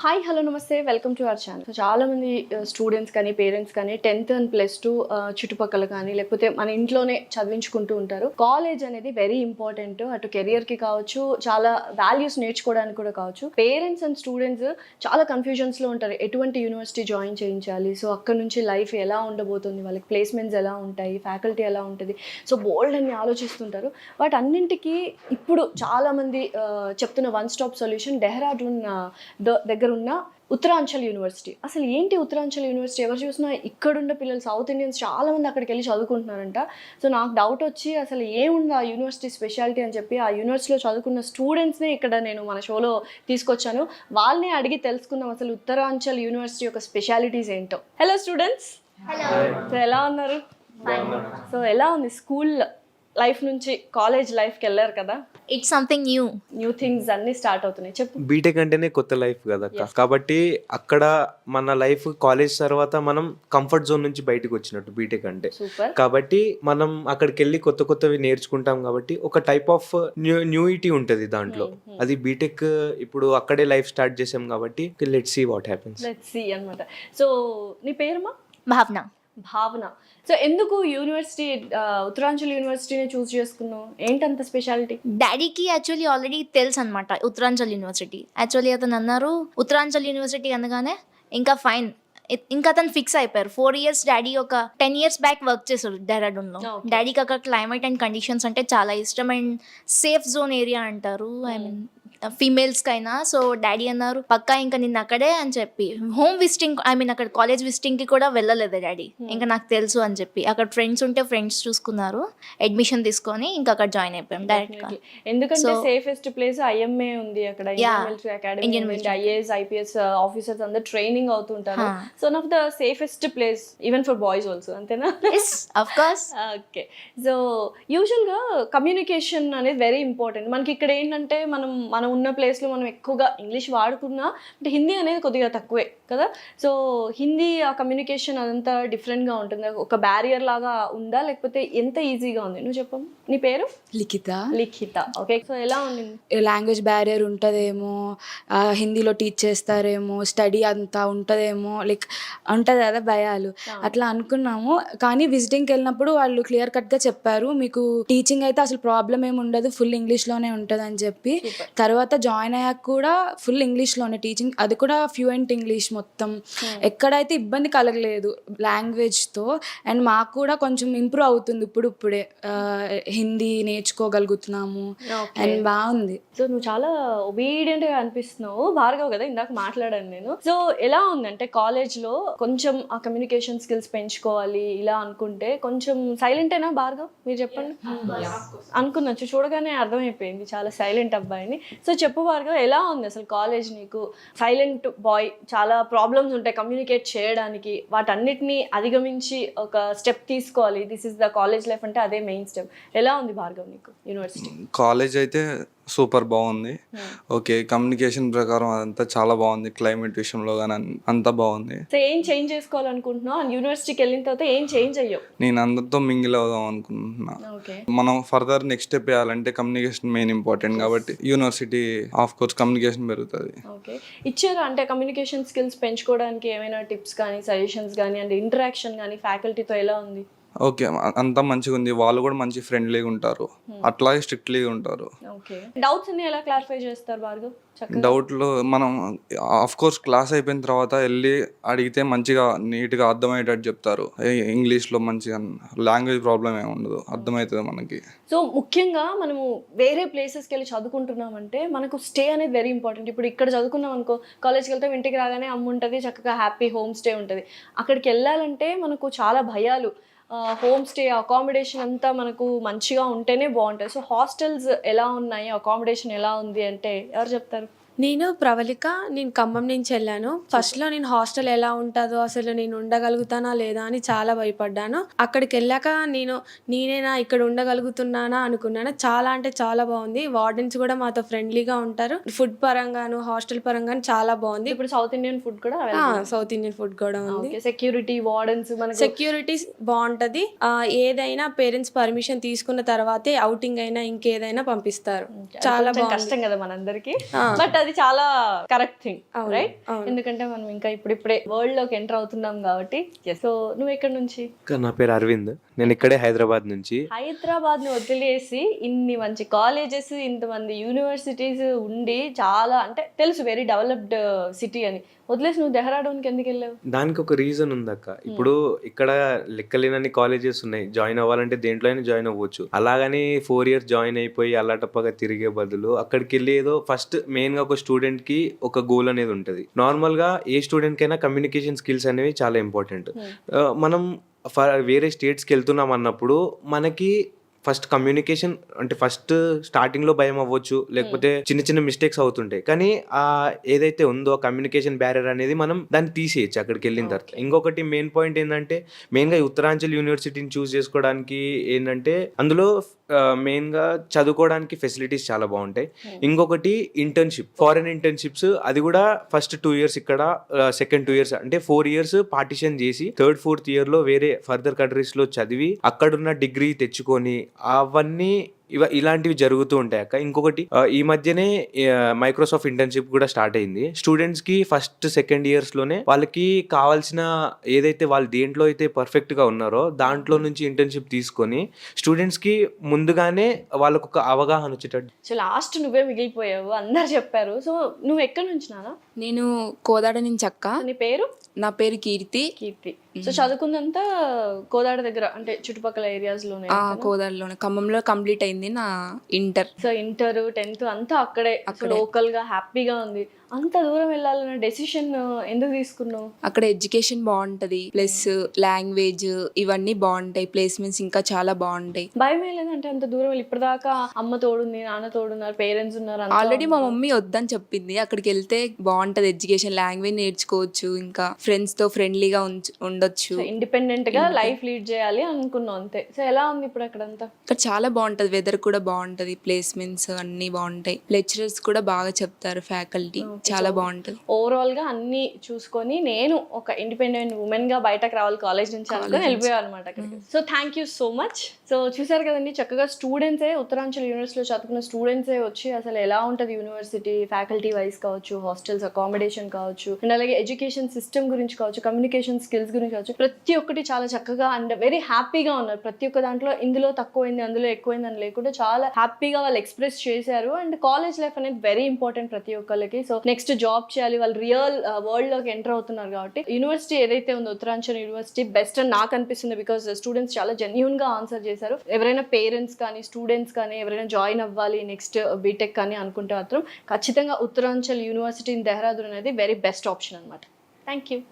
Hi hello నమస్తే welcome to our channel. So చాలా మంది స్టూడెంట్స్ కానీ పేరెంట్స్ కానీ 10th అండ్ +2 చుట్టుపక్కల కానీ లేకపోతే మన ఇంట్లోనే చదివించుకుంటూ ఉంటారు. కాలేజ్ అనేది వెరీ ఇంపార్టెంట్, అటు కెరియర్కి కావచ్చు, చాలా వాల్యూస్ నేర్చుకోవడానికి కూడా కావచ్చు. పేరెంట్స్ అండ్ స్టూడెంట్స్ చాలా కన్ఫ్యూజన్స్లో ఉంటారు, ఎటువంటి యూనివర్సిటీ జాయిన్ చేయించాలి, సో అక్కడ నుంచి లైఫ్ ఎలా ఉండబోతుంది, వాళ్ళకి ప్లేస్మెంట్స్ ఎలా ఉంటాయి, ఫ్యాకల్టీ ఎలా ఉంటుంది, సో బోల్డ్ అని ఆలోచిస్తుంటారు. వాటన్నింటికి ఇప్పుడు చాలామంది చెప్తున్న వన్ స్టాప్ సొల్యూషన్ డెహ్రాడూన్ దగ్గర ఉన్న ఉత్తరాంచల్ యూనివర్సిటీ. అసలు ఏంటి ఉత్తరాంచల్ యూనివర్సిటీ? ఎవరు చూసినా ఇక్కడున్న పిల్లలు సౌత్ ఇండియన్స్ చాలామంది అక్కడికి వెళ్ళి చదువుకుంటున్నారంట. సో నాకు డౌట్ వచ్చి అసలు ఏముంది ఆ యూనివర్సిటీ స్పెషాలిటీ అని చెప్పి ఆ యూనివర్సిటీలో చదువుకున్న స్టూడెంట్స్ని ఇక్కడ నేను మన షోలో తీసుకొచ్చాను. వాళ్ళని అడిగి తెలుసుకుందాం అసలు ఉత్తరాంచల్ యూనివర్సిటీ యొక్క స్పెషాలిటీస్ ఏంటో. హలో స్టూడెంట్స్, సో ఎలా ఉన్నారు? సో ఎలా ఉంది స్కూల్ లైఫ్ నుంచి కాలేజ్ లైఫ్కి వెళ్ళారు కదా? ఇట్స్ సంథింగ్ న్యూ థింగ్స్ అన్ని స్టార్ట్ అవుతున్నాయి. చెప్పు. బీటెక్ అంటేనే కొత్త లైఫ్ కదా, కాబట్టి అక్కడ మన లైఫ్ కాలేజ్ తర్వాత మనం కంఫర్ట్ జోన్ నుంచి బయటకు వచ్చినట్టు బీటెక్ అంటే. కాబట్టి మనం అక్కడికి వెళ్ళి కొత్త కొత్తవి నేర్చుకుంటాం కాబట్టి ఒక టైప్ ఆఫ్ న్యూయిటీ ఉంటుంది దాంట్లో. అది బీటెక్ ఇప్పుడు అక్కడే లైఫ్ స్టార్ట్ చేసాం కాబట్టి let's see what happens. Let's see అన్నమాట. సో నీ పేరుమా? భావన. సో ఎందుకు యూనివర్సిటీ ఉత్తరాంచల్ యూనివర్సిటీని చూస్ చేసుకున్నావు? ఏంటంత స్పెషాలిటీ? డాడీకి యాక్చువల్లీ ఆల్రెడీ తెలుసు అనమాట ఉత్తరాంచల్ యూనివర్సిటీ. యాక్చువల్లీ అతను అన్నారు ఉత్తరాంచల్ యూనివర్సిటీ అనగానే ఇంకా ఫైన్, ఇంకా అతను ఫిక్స్ అయిపోయారు. 4 years డాడీ ఒక 10 years బ్యాక్ వర్క్ చేశారు డెహ్రాడూన్లో. డాడీకి అక్కడ క్లైమేట్ అండ్ కండిషన్స్ అంటే చాలా ఇష్టం అండ్ సేఫ్ జోన్ ఏరియా అంటారు, ఐ మీన్ ఫీమేల్స్కి అయినా. సో డాడీ అన్నారు పక్కా ఇంకా నిన్న అక్కడే అని చెప్పి హోమ్ విజిటింగ్, ఐ మీన్ అక్కడ కాలేజ్ విజిటింగ్కి కూడా వెళ్ళలేదు డాడీ. ఇంకా నాకు తెలుసు అని చెప్పి అక్కడ ఫ్రెండ్స్ ఉంటే ఫ్రెండ్స్ చూసుకున్నారు, అడ్మిషన్ తీసుకొని ఇంకా అక్కడ జాయిన్ అయిపోయాం డైరెక్ట్గా. ఎందుకంటే సేఫెస్ట్ ప్లేస్ ఐఎంఏ ఉంది అక్కడ. అకాడమీ ఐఏఎస్ ఐపీఎస్ ఆఫీసర్స్ అందరు ట్రైనింగ్ అవుతుంటారు. So one of the safest place even for boys also, అంతేనా? Of course. ఓకే. సో యూజువల్గా కమ్యూనికేషన్ అనేది వెరీ ఇంపార్టెంట్. మనకి ఇక్కడ ఏంటంటే మనం ఉన్న ప్లేస్లో మనం ఎక్కువగా ఇంగ్లీష్ వాడుకున్నా అంటే హిందీ అనేది కొద్దిగా తక్కువే కదా. సో హిందీ ఆ కమ్యూనికేషన్ అదంతా డిఫరెంట్గా ఉంటుంది. ఒక బ్యారియర్ లాగా ఉందా లేకపోతే ఎంత ఈజీగా ఉంది? నువ్వు చెప్పు. నీ పేరు? లిఖిత. ఓకే. సో ఎలా ఉంది? లాంగ్వేజ్ బ్యారియర్ ఉంటుందేమో, హిందీలో టీచ్ చేస్తారేమో, స్టడీ అంతా ఉంటుందేమో, లైక్ ఉంటుంది కదా భయాలు, అట్లా అనుకున్నాము. కానీ విజిటింగ్కి వెళ్ళినప్పుడు వాళ్ళు క్లియర్ కట్గా చెప్పారు, మీకు టీచింగ్ అయితే అసలు ప్రాబ్లం ఏమి ఉండదు, ఫుల్ ఇంగ్లీష్లోనే ఉంటుంది అని చెప్పి. తర్వాత జాయిన్ అయ్యాక కూడా ఫుల్ ఇంగ్లీష్లోనే టీచింగ్, అది కూడా ఫ్లూయెంట్ ఇంగ్లీష్ మొత్తం. ఎక్కడైతే ఇబ్బంది కలగలేదు లాంగ్వేజ్తో. అండ్ మాకు కూడా కొంచెం ఇంప్రూవ్ అవుతుంది ఇప్పుడే, హిందీ నేర్చుకోగలుగుతున్నాము అండ్ బాగుంది. సో నువ్వు చాలా ఒబీడియంట్గా అనిపిస్తున్నావు. భార్గవ్ కదా ఇందాక మాట్లాడాను నేను. సో ఎలా ఉందంటే కాలేజ్లో కొంచెం ఆ కమ్యూనికేషన్ స్కిల్స్ పెంచుకోవాలి ఇలా అనుకుంటే కొంచెం సైలెంట్ అయినా భార్గవ్? మీరు చెప్పండి. అనుకున్నచ్చు, చూడగానే అర్థమైపోయింది చాలా సైలెంట్ అబ్బాయిని. సో చెప్పు భార్గవ్, ఎలా ఉంది అసలు కాలేజ్ నీకు? సైలెంట్ బాయ్, చాలా ప్రాబ్లమ్స్ ఉంటాయి కమ్యూనికేట్ చేయడానికి, వాటన్నిటిని అధిగమించి ఒక స్టెప్ తీసుకోవాలి. This is the college life అంటే అదే మెయిన్ స్టెప్. ఎలా ఉంది భార్గవ్ నీకు యూనివర్సిటీ? కాలేజ్ అయితే సూపర్ బాగుంది. ఓకే, కమ్యూనికేషన్ ప్రకారం అదంతా చాలా బాగుంది, క్లైమేట్ విషయంలో కానీ అంతా బాగుంది. సో ఏం చేంజ్ చేసుకోవాలనుకుంటున్నావు? యూనివర్సిటీకి వెళ్ళిన తర్వాత ఏం చేంజ్ అయ్యావు? నేను అందరితో మింగిల్ అవుదాం అనుకుంటున్నా. మనం ఫర్దర్ నెక్స్ట్ స్టెప్ వేయాలంటే కమ్యూనికేషన్ మెయిన్ ఇంపార్టెంట్ కాబట్టి యూనివర్సిటీ ఆఫ్ కోర్స్ కమ్యూనికేషన్ పెరుగుతుంది. ఓకే. ఇచ్చారా అంటే కమ్యూనికేషన్ స్కిల్స్ పెంచుకోవడానికి ఏమైనా టిప్స్ కానీ సజెషన్స్ కానీ అంటే ఇంటరాక్షన్ కానీ ఫ్యాకల్టీతో ఎలా ఉంది? ఓకే, అంతా మంచిగా ఉంది. వాళ్ళు కూడా మంచి ఫ్రెండ్లీగా ఉంటారు, అట్లాగే స్ట్రిక్ట్లీగా ఉంటారు. ఓకే. డౌట్స్ అన్ని ఎలా క్లారిఫై చేస్తారు భార్గవ్? డౌట్లు మనం ఆఫ్ కోర్స్ క్లాస్ అయిపోయిన తర్వాత వెళ్ళి అడిగితే మంచిగా నీట్గా అర్థమయ్యేటట్టు చెప్తారు. ఇంగ్లీష్లో మంచిగా, లాంగ్వేజ్ ప్రాబ్లం ఏమి ఉండదు, అర్థమవుతుంది మనకి. సో ముఖ్యంగా మనము వేరే ప్లేసెస్కి వెళ్ళి చదువుకుంటున్నామంటే మనకు స్టే అనేది వెరీ ఇంపార్టెంట్. ఇప్పుడు ఇక్కడ చదువుకున్నాం అనుకో, కాలేజ్కి వెళ్తే ఇంటికి రాగానే అమ్మ ఉంటుంది, చక్కగా హ్యాపీ హోమ్ స్టే ఉంటుంది. అక్కడికి వెళ్ళాలంటే మనకు చాలా భయాలు. హోమ్ స్టే అకామిడేషన్ అంతా మనకు మంచిగా ఉంటేనే బాగుంటుంది. సో హాస్టల్స్ ఎలా ఉన్నాయి, అకామిడేషన్ ఎలా ఉంది అంటే ఎవరు చెప్తారు? నేను ప్రవళిక, నేను ఖమ్మం నుంచి వెళ్ళాను. ఫస్ట్లో నేను హాస్టల్ ఎలా ఉంటుందో, అసలు నేను ఉండగలుగుతానా లేదా అని చాలా భయపడ్డాను. అక్కడికి వెళ్ళాక నేనేనా ఇక్కడ ఉండగలుగుతున్నానా అనుకున్నాను. చాలా అంటే చాలా బాగుంది. వార్డెన్స్ కూడా మాతో ఫ్రెండ్లీగా ఉంటారు. ఫుడ్ పరంగాను హాస్టల్ పరంగాను చాలా బాగుంది. ఇప్పుడు సౌత్ ఇండియన్ ఫుడ్ కూడా సౌత్ ఇండియన్ ఫుడ్ కూడా ఉంది. సెక్యూరిటీ, వార్డెన్స్, సెక్యూరిటీ బాగుంటది. ఏదైనా పేరెంట్స్ పర్మిషన్ తీసుకున్న తర్వాతే అవుటింగ్ అయినా ఇంకేదైనా పంపిస్తారు. చాలా బాగుంది. కష్టం కదా మనందరికి, బట్ అది చాలా కరెక్ట్ థింగ్, అవును, రైట్? అవును. ఎందుకంటే మనం ఇంకా ఇప్పుడిప్పుడే వరల్డ్ లోకి ఎంటర్ అవుతున్నాం కాబట్టి. సో నువ్వు ఎక్కడి నుంచి? నా పేరు అరవింద్, నేను ఇక్కడే హైదరాబాద్ నుంచి. హైదరాబాద్ ని వదిలేసి ఇన్ని మంచి కాలేజెస్, ఇంతమంది యూనివర్సిటీస్ ఉండి, చాలా అంటే తెలుసు వెరీ డెవలప్డ్ సిటీ అని, వదిలేసి నువ్వు డెహ్రాడూన్కి ఎందుకు వెళ్ళావు? దానికి ఒక రీజన్ ఉందక్క. ఇప్పుడు ఇక్కడ లెక్కలేనన్ని కాలేజెస్ ఉన్నాయి, జాయిన్ అవ్వాలంటే దేంట్లో అయినా జాయిన్ అవ్వచ్చు. అలాగని 4 years జాయిన్ అయిపోయి అల్లాటప్పగా తిరిగే బదులు అక్కడికి వెళ్ళి ఏదో ఫస్ట్ మెయిన్ గా ఒక స్టూడెంట్ కి ఒక గోల్ అనేది ఉంటుంది. నార్మల్ గా ఏ స్టూడెంట్ కైనా కమ్యూనికేషన్ స్కిల్స్ అనేవి చాలా ఇంపార్టెంట్. మనం వేరే స్టేట్స్కి వెళ్తున్నాం అన్నప్పుడు మనకి ఫస్ట్ కమ్యూనికేషన్ అంటే ఫస్ట్ స్టార్టింగ్ లో భయం అవ్వచ్చు, లేకపోతే చిన్న చిన్న మిస్టేక్స్ అవుతుంటాయి. కానీ ఆ ఏదైతే ఉందో కమ్యూనికేషన్ బ్యారియర్ అనేది మనం దాన్ని తీసేయచ్చు అక్కడికి వెళ్ళిన తర్వాత. ఇంకొకటి మెయిన్ పాయింట్ ఏంటంటే, మెయిన్ గా ఉత్తరాంచల్ యూనివర్సిటీని చూస్ చేసుకోవడానికి ఏంటంటే అందులో మెయిన్ గా చదువుకోవడానికి ఫెసిలిటీస్ చాలా బాగుంటాయి. ఇంకొకటి ఇంటర్న్షిప్, ఫారెన్ ఇంటర్న్షిప్స్, అది కూడా ఫస్ట్ 2 years ఇక్కడ, సెకండ్ 2 years అంటే 4 years పార్టిషన్ చేసి థర్డ్ 4th year లో వేరే ఫర్దర్ కంట్రీస్ లో చదివి అక్కడున్న డిగ్రీ తెచ్చుకొని అవన్నీ ఇలాంటివి జరుగుతూ ఉంటాయి అక్క. ఇంకొకటి ఈ మధ్యనే మైక్రోసాఫ్ట్ ఇంటర్న్షిప్ కూడా స్టార్ట్ అయింది. స్టూడెంట్స్ కి ఫస్ట్ సెకండ్ ఇయర్స్ లోనే వాళ్ళకి కావాల్సిన ఏదైతే వాళ్ళు దేంట్లో అయితే పర్ఫెక్ట్ గా ఉన్నారో దాంట్లో నుంచి ఇంటర్న్షిప్ తీసుకొని స్టూడెంట్స్ కి ముందుగానే వాళ్ళకు ఒక అవగాహన వచ్చేటట్టు. సో లాస్ట్ నువ్వే మిగిలిపోయావు, అందరు చెప్పారు. సో నువ్వు ఎక్కడి నుంచి నానా? నేను కోదాడ నుంచి అక్క. నీ పేరు? నా పేరు కీర్తి. కీర్తి. సో చదువుకుందంతా కోదాడ దగ్గర అంటే చుట్టుపక్కల ఏరియాస్ లోనే? కోదాడలోనే, ఖమ్మంలో కంప్లీట్ అయింది నా ఇంటర్. సో ఇంటర్ 10th అంతా అక్కడే, లోకల్ గా హ్యాపీగా ఉంది. అంత దూరం వెళ్ళాలన్న డెసిషన్ ఎందుకు తీసుకున్నావు? అక్కడ ఎడ్యుకేషన్ బాగుంటది, ప్లస్ లాంగ్వేజ్ ఇవన్నీ బాగుంటాయి, ప్లేస్మెంట్స్ ఇంకా చాలా బాగుంటాయి. భయం లేదంటే అంత దూరం వెళ్ళి? ఇప్పటిదాకా అమ్మ తోడుంది, నాన్న తోడున్నారు, పేరెంట్స్ ఉన్నారు, ఆల్రెడీ మా మమ్మీ వద్దని చెప్పింది. అక్కడికి వెళ్తే బాగుంటది, ఎడ్యుకేషన్, లాంగ్వేజ్ నేర్చుకోవచ్చు, ఇంకా ఫ్రెండ్స్ తో ఫ్రెండ్లీగా ఉండొచ్చు, ఇండిపెండెంట్ గా లైఫ్ లీడ్ చేయాలి అనుకున్నావు అంతే. సో ఎలా ఉంది ఇప్పుడు అక్కడంతా? ఇక్కడ చాలా బాగుంటది, వెదర్ కూడా బాగుంటది, ప్లేస్మెంట్స్ అన్ని బాగుంటాయి, లెక్చరర్స్ కూడా బాగా చెప్తారు, ఫ్యాకల్టీ చాలా బాగుంటది. ఓవరాల్ గా అన్ని చూసుకొని నేను ఒక ఇండిపెండెంట్ ఉమెన్ గా బయటకు రావాలి కాలేజ్ నుంచి అనుకుని వెళ్ళిపోయాను అనమాట అక్కడికి. So thank you so much. So చూసారు కదండి, చక్కగా స్టూడెంట్సే, ఉత్తరాంచల్ యూనివర్సిటీలో చదువుకున్న స్టూడెంట్సే వచ్చి అసలు ఎలా ఉంటుంది యూనివర్సిటీ, ఫ్యాకల్టీ వైజ్ కావచ్చు, హాస్టల్స్ అకామిడేషన్ కావచ్చు, అండ్ అలాగే ఎడ్యుకేషన్ సిస్టమ్ గురించి కావచ్చు, కమ్యూనికేషన్ స్కిల్స్ గురించి కావచ్చు, ప్రతి ఒక్కటి చాలా చక్కగా అండ్ వెరీ హ్యాపీగా ఉన్నారు. ప్రతి ఒక్క దాంట్లో ఇందులో తక్కువైంది అందులో ఎక్కువైంది అని లేకుండా చాలా హ్యాపీగా వాళ్ళు ఎక్స్ప్రెస్ చేశారు. అండ్ కాలేజ్ లైఫ్ అనేది వెరీ ఇంపార్టెంట్ ప్రతి ఒక్కరికి. సో నెక్స్ట్ జాబ్ చేయాలి, వాళ్ళు రియల్ వరల్డ్ లోకి ఎంటర్ అవుతున్నారు కాబట్టి యూనివర్సిటీ ఏదైతే ఉందో ఉత్తరాంచల్ యూనివర్సిటీ బెస్ట్ అని నాకు అనిపిస్తుంది. బికాస్ స్టూడెంట్స్ చాలా జెన్యూన్ గా ఆన్సర్ చేశారు. ఎవరైనా పేరెంట్స్ కానీ స్టూడెంట్స్ కానీ ఎవరైనా జాయిన్ అవ్వాలి నెక్స్ట్ బీటెక్ కానీ అనుకుంటే మాత్రం ఖచ్చితంగా ఉత్తరాంచల్ యూనివర్సిటీ ఇన్ దెహ్రాదూన్ అనేది వెరీ బెస్ట్ ఆప్షన్ అనమాట. Thank you.